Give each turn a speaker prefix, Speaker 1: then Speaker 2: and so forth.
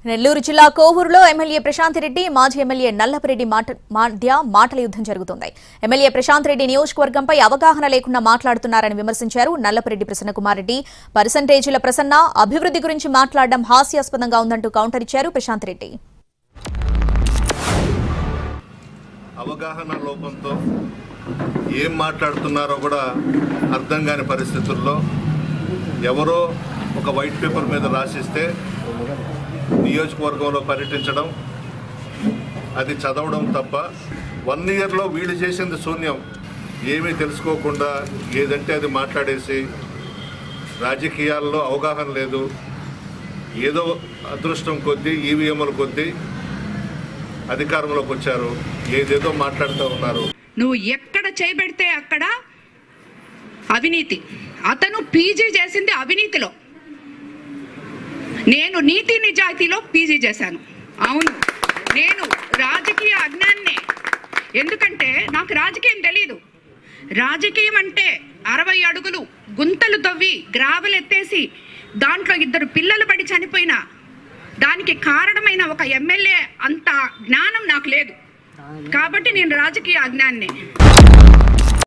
Speaker 1: నెల్లూరు జిల్లా కోవూరులో ఎమ్మెల్యే ప్రశాంత్ రెడ్డి మాజీ ఎమ్మెల్యే నల్లపరెడ్డి మధ్య మాటల యుద్ధం జరుగుతోంది. ఎమ్మెల్యే ప్రశాంత్ రెడ్డి నియోజకవర్గంపై అవగాహన లేకుండా మాట్లాడుతున్నారని విమర్శించారు. నల్లపరెడ్డి ప్రసన్నకుమార్ రెడ్డి పర్సంటేజీల ప్రసన్న అభివృద్ధి గురించి మాట్లాడడం హాస్యాస్పదంగా ఉందంటూ కౌంటర్ ఇచ్చారు ప్రశాంత్ రెడ్డి.
Speaker 2: అవగాహన లోపంతో ఏం మాట్లాడుతున్నారో కూడా అర్థం కాని పరిస్థితుల్లో ఎవరో ఒక వైట్ పేపర్ మీద రాసిస్తే నియోజకవర్గంలో పర్యటించడం, అది చదవడం తప్ప 1 ఇయర్లో వీళ్ళు చేసింది శూన్యం. ఏమీ తెలుసుకోకుండా ఏదంటే అది మాట్లాడేసి రాజకీయాల్లో అవగాహన లేదు, ఏదో అదృష్టం కొద్దీ ఈవీఎంల కొద్దీ అధికారంలోకి వచ్చారు, ఏదేదో మాట్లాడుతూ ఉన్నారు.
Speaker 3: నువ్వు ఎక్కడ చేయబెడితే అక్కడ అవినీతి. అతను పీజీ చేసింది అవినీతిలో, నేను నీతి నిజాయితీలో పీజీ చేశాను. అవును, నేను రాజకీయ అజ్ఞాన్నే. ఎందుకంటే నాకు రాజకీయం తెలీదు. రాజకీయం అంటే 60 అడుగులు గుంతలు తవ్వి గ్రావెల్ ఎత్తేసి దాంట్లో 2 పిల్లలు పడి చనిపోయినా దానికి కారణమైన ఒక ఎమ్మెల్యే అంత జ్ఞానం నాకు లేదు. కాబట్టి నేను రాజకీయ అజ్ఞాన్నే.